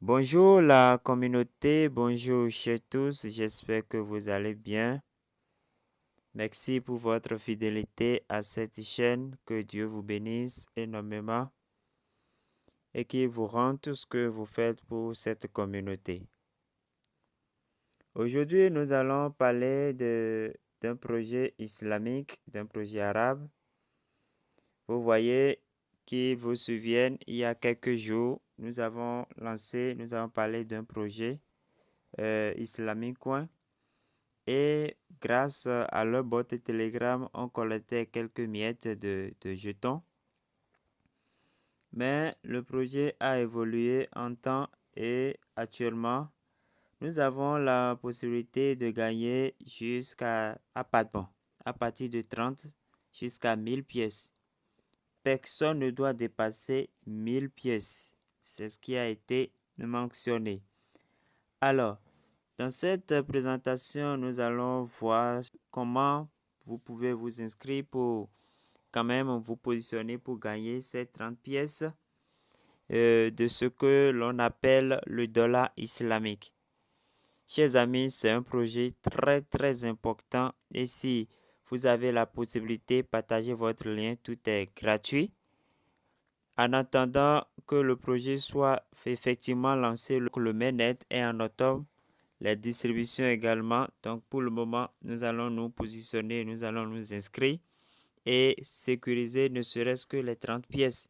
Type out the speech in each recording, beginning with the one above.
Bonjour la communauté, bonjour chez tous, j'espère que vous allez bien. Merci pour votre fidélité à cette chaîne, que Dieu vous bénisse énormément et qu'il vous rende tout ce que vous faites pour cette communauté. Aujourd'hui, nous allons parler d'un projet islamique, d'un projet arabe. Vous voyez qu'ils vous souviennent, il y a quelques jours, nous avons parlé d'un projet islamique, quoi. Et grâce à leur bot Telegram, on collectait quelques miettes de jetons. Mais le projet a évolué en temps et actuellement, nous avons la possibilité de gagner à partir de 30 jusqu'à 1000 pièces. Personne ne doit dépasser 1000 pièces. C'est ce qui a été mentionné. Alors, dans cette présentation, nous allons voir comment vous pouvez vous inscrire pour quand même vous positionner pour gagner ces 30 pièces de ce que l'on appelle le dollar islamique. Chers amis, c'est un projet très important et si vous avez la possibilité, partagez votre lien, tout est gratuit. En attendant que le projet soit effectivement lancé, le mainnet est en octobre. Les distributions également. Donc pour le moment, nous allons nous positionner, nous allons nous inscrire et sécuriser ne serait-ce que les 30 pièces.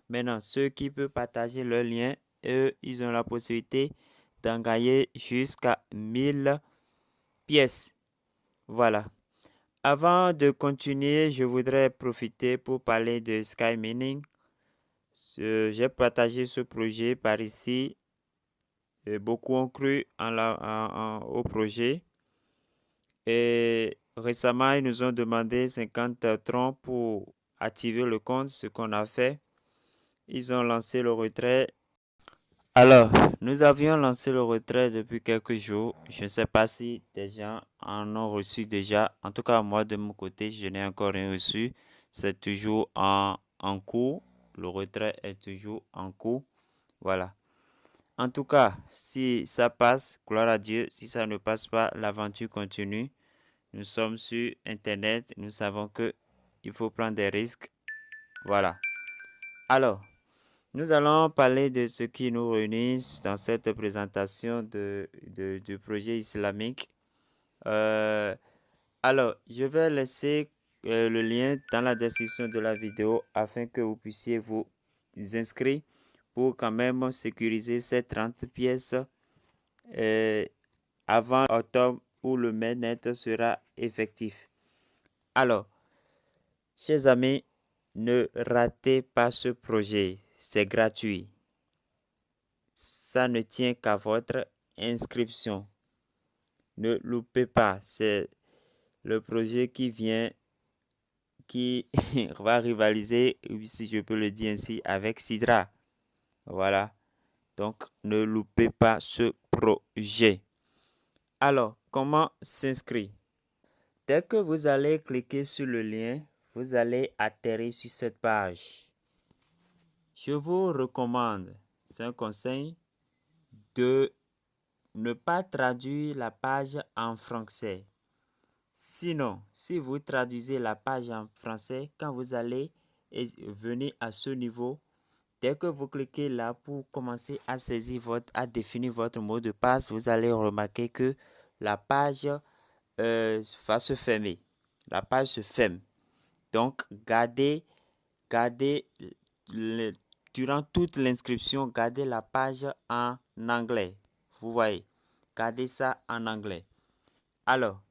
Maintenant, ceux qui peuvent partager leur lien, eux, ils ont la possibilité d'en gagner jusqu'à 1000 pièces. Voilà. Avant de continuer, je voudrais profiter pour parler de Sky Mining. J'ai partagé ce projet par ici. Et beaucoup ont cru au projet. Et récemment, ils nous ont demandé 50 troncs pour activer le compte, ce qu'on a fait. Ils ont lancé le retrait. Alors, nous avions lancé le retrait depuis quelques jours. Je ne sais pas si des gens en ont reçu déjà. En tout cas, moi, de mon côté, je n'ai encore rien reçu. C'est toujours en cours. Le retrait est toujours en cours. Voilà. En tout cas, si ça passe, gloire à Dieu. Si ça ne passe pas, l'aventure continue. Nous sommes sur Internet, nous savons que il faut prendre des risques. Voilà. Alors, nous allons parler de ce qui nous réunit dans cette présentation du projet islamique. Euh, alors, je vais laisser le lien dans la description de la vidéo afin que vous puissiez vous inscrire pour quand même sécuriser ces 30 pièces avant octobre où le mainnet sera effectif. Alors, chers amis, ne ratez pas ce projet, c'est gratuit. Ça ne tient qu'à votre inscription. Ne loupez pas, c'est le projet qui va rivaliser, si je peux le dire ainsi, avec Sidra. Voilà, donc ne loupez pas ce projet. Alors, comment s'inscrire? Dès que vous allez cliquer sur le lien, vous allez atterrir sur cette page. Je vous recommande, c'est un conseil, de ne pas traduire la page en français. Sinon, si vous traduisez la page en français, quand vous allez venir à ce niveau, dès que vous cliquez là pour commencer à à définir votre mot de passe, vous allez remarquer que la page va se fermer. La page se ferme. Donc, gardez durant toute l'inscription, gardez la page en anglais. Vous voyez, gardez ça en anglais. Alors,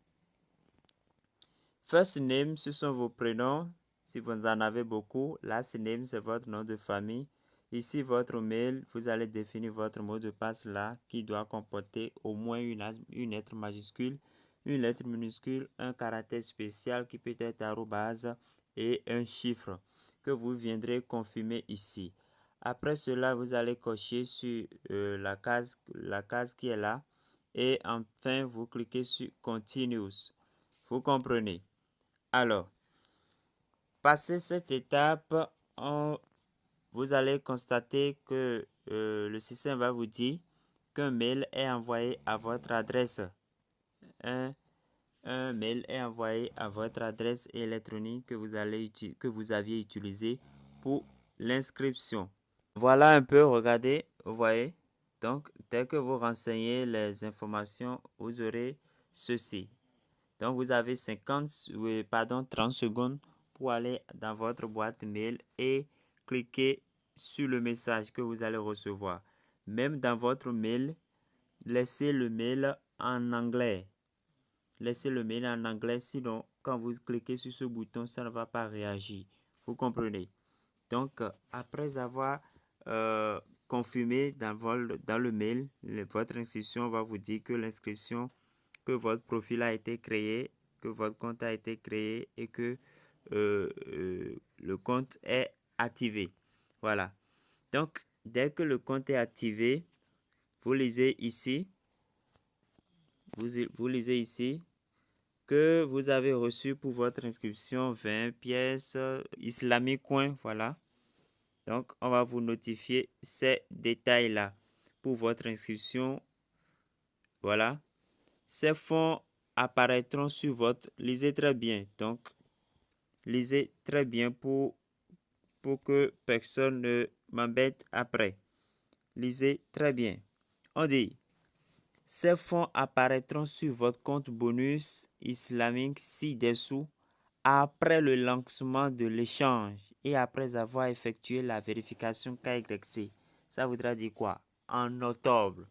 first name, ce sont vos prénoms. Si vous en avez beaucoup, last name, c'est votre nom de famille. Ici, votre mail, vous allez définir votre mot de passe là, qui doit comporter au moins une lettre majuscule, une lettre minuscule, un caractère spécial qui peut être arrobase et un chiffre que vous viendrez confirmer ici. Après cela, vous allez cocher sur la case qui est là et enfin, vous cliquez sur Continuous. Vous comprenez? Alors, passé cette étape, vous allez constater que le système va vous dire qu'un mail est envoyé à votre adresse. Un mail est envoyé à votre adresse électronique que vous aviez utilisée pour l'inscription. Voilà un peu, regardez, vous voyez. Donc, dès que vous renseignez les informations, vous aurez ceci. Donc, vous avez 30 secondes pour aller dans votre boîte mail et cliquer sur le message que vous allez recevoir. Même dans votre mail, laissez le mail en anglais. Laissez le mail en anglais, sinon, quand vous cliquez sur ce bouton, ça ne va pas réagir. Vous comprenez? Donc, après avoir confirmé dans le mail, votre institution va vous dire que l'inscription, que votre profil a été créé, que votre compte a été créé et que le compte est activé. Voilà. Donc, dès que le compte est activé, vous lisez ici, vous lisez ici que vous avez reçu pour votre inscription 20 pièces Islamic Coin, voilà. Donc, on va vous notifier ces détails-là pour votre inscription. Voilà. Ces fonds apparaîtront sur votre... Lisez très bien. Donc, lisez très bien pour que personne ne m'embête après. Lisez très bien. On dit, ces fonds apparaîtront sur votre compte bonus islamique ci-dessous après le lancement de l'échange et après avoir effectué la vérification KYC. Ça voudra dire quoi? En octobre.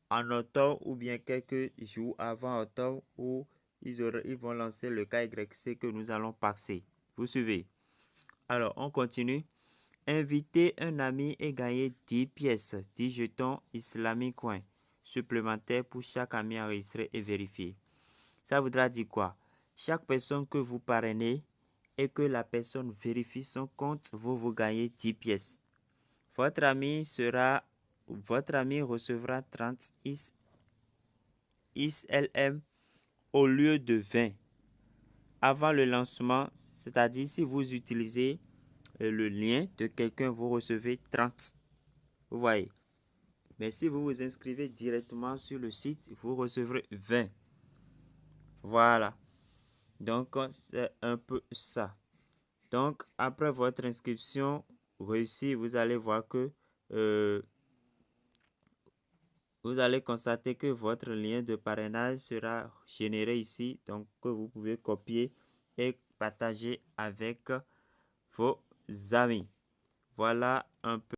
En octobre ou bien quelques jours avant octobre où ils vont lancer le KYC que nous allons passer. Vous suivez? Alors, on continue. Inviter un ami et gagner 10 pièces, 10 jetons Islamic Coin supplémentaires pour chaque ami enregistré et vérifié. Ça voudra dire quoi? Chaque personne que vous parrainez et que la personne vérifie son compte, vous gagnez 10 pièces. Votre ami recevra 30 ISLM au lieu de 20. Avant le lancement, c'est-à-dire si vous utilisez le lien de quelqu'un, vous recevez 30. Vous voyez. Mais si vous vous inscrivez directement sur le site, vous recevrez 20. Voilà. Donc, c'est un peu ça. Donc, après votre inscription réussie, vous allez voir que vous allez constater que votre lien de parrainage sera généré ici. Donc, que vous pouvez copier et partager avec vos amis. Voilà un peu.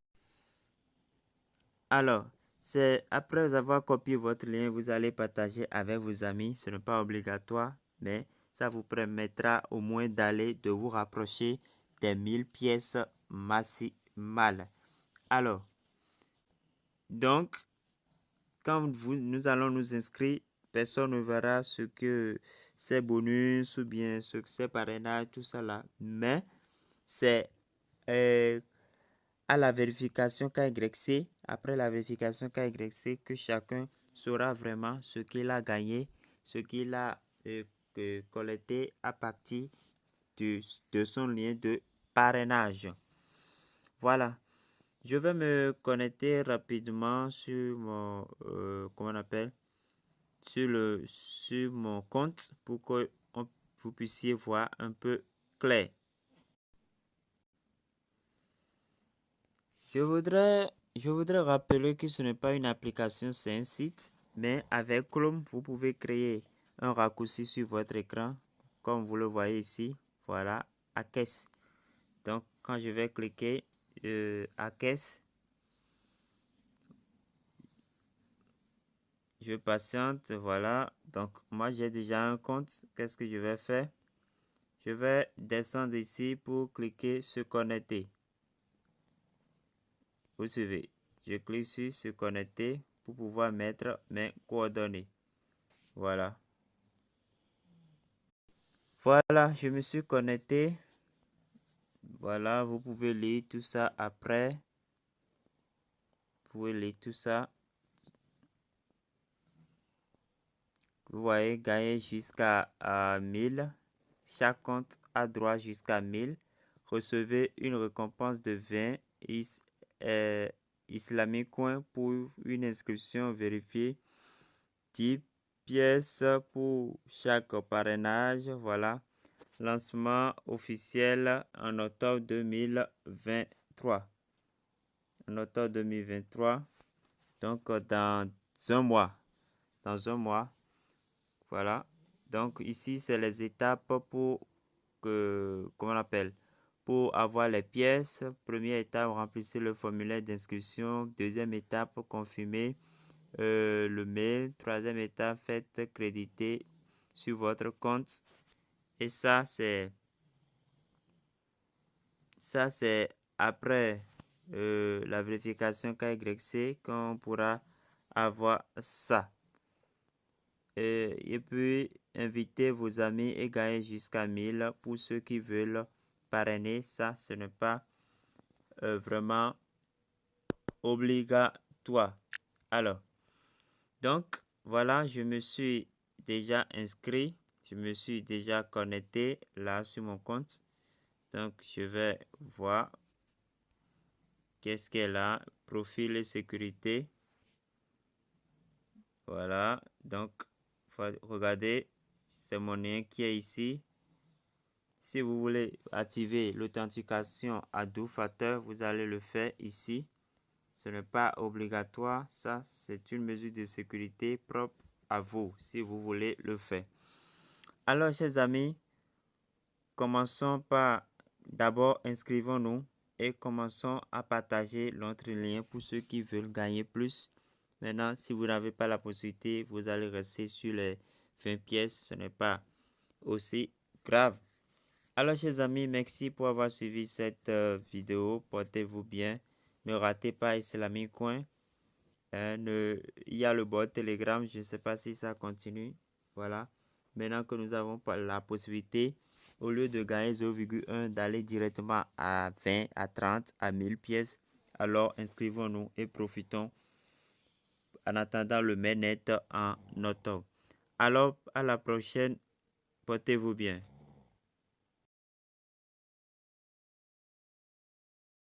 Alors, c'est après avoir copié votre lien, vous allez partager avec vos amis. Ce n'est pas obligatoire, mais ça vous permettra au moins de vous rapprocher des 1000 pièces maximales. Alors, donc, quand nous allons nous inscrire, personne ne verra ce que c'est bonus ou bien ce que c'est parrainage, tout ça là. Mais c'est à la vérification KYC, après la vérification KYC, que chacun saura vraiment ce qu'il a gagné, ce qu'il a collecté à partir de son lien de parrainage. Voilà. Je vais me connecter rapidement sur mon, comment on appelle, sur mon compte pour que vous puissiez voir un peu clair. Je voudrais rappeler que ce n'est pas une application, c'est un site, mais avec Chrome, vous pouvez créer un raccourci sur votre écran, comme vous le voyez ici, voilà, à caisse. Donc, quand je vais cliquer à caisse, je patiente, voilà. Donc, moi, j'ai déjà un compte. Qu'est-ce que je vais faire? Je vais descendre ici pour cliquer se connecter. Vous suivez. Je clique sur se connecter pour pouvoir mettre mes coordonnées. Voilà. Voilà, je me suis connecté. Voilà, vous pouvez lire tout ça après. Vous pouvez lire tout ça. Vous voyez, gagner jusqu'à 1000. Chaque compte a droit jusqu'à 1000. Recevez une récompense de 20 Islamic Coin pour une inscription vérifiée. 10 pièces pour chaque parrainage. Voilà. Lancement officiel en octobre 2023. En octobre 2023. Donc, dans un mois. Dans un mois. Voilà. Donc, ici, c'est les étapes pour comment on appelle? Pour avoir les pièces. Première étape, remplissez le formulaire d'inscription. Deuxième étape, confirmer le mail. Troisième étape, faites créditer sur votre compte. Et ça, c'est après la vérification KYC qu'on pourra avoir ça. Et puis, invitez vos amis et gagner jusqu'à 1000 pour ceux qui veulent parrainer. Ça, ce n'est pas vraiment obligatoire. Alors, donc, voilà, je me suis déjà inscrit. Je me suis déjà connecté là sur mon compte. Donc, je vais voir qu'est-ce qu'elle a. Profil et sécurité. Voilà. Donc, regardez, c'est mon lien qui est ici. Si vous voulez activer l'authentification à deux facteurs, vous allez le faire ici. Ce n'est pas obligatoire. Ça, c'est une mesure de sécurité propre à vous, si vous voulez le faire. Alors, chers amis, commençons par d'abord inscrivons-nous et commençons à partager notre lien pour ceux qui veulent gagner plus. Maintenant, si vous n'avez pas la possibilité, vous allez rester sur les 20 pièces. Ce n'est pas aussi grave. Alors, chers amis, merci pour avoir suivi cette vidéo. Portez-vous bien. Ne ratez pas Islamic Coin. Il y a le bot Telegram. Je ne sais pas si ça continue. Voilà. Maintenant que nous avons la possibilité, au lieu de gagner 0,1, d'aller directement à 20, à 30, à 1000 pièces, alors inscrivons-nous et profitons en attendant le mainnet en octobre. Alors, à la prochaine. Portez-vous bien.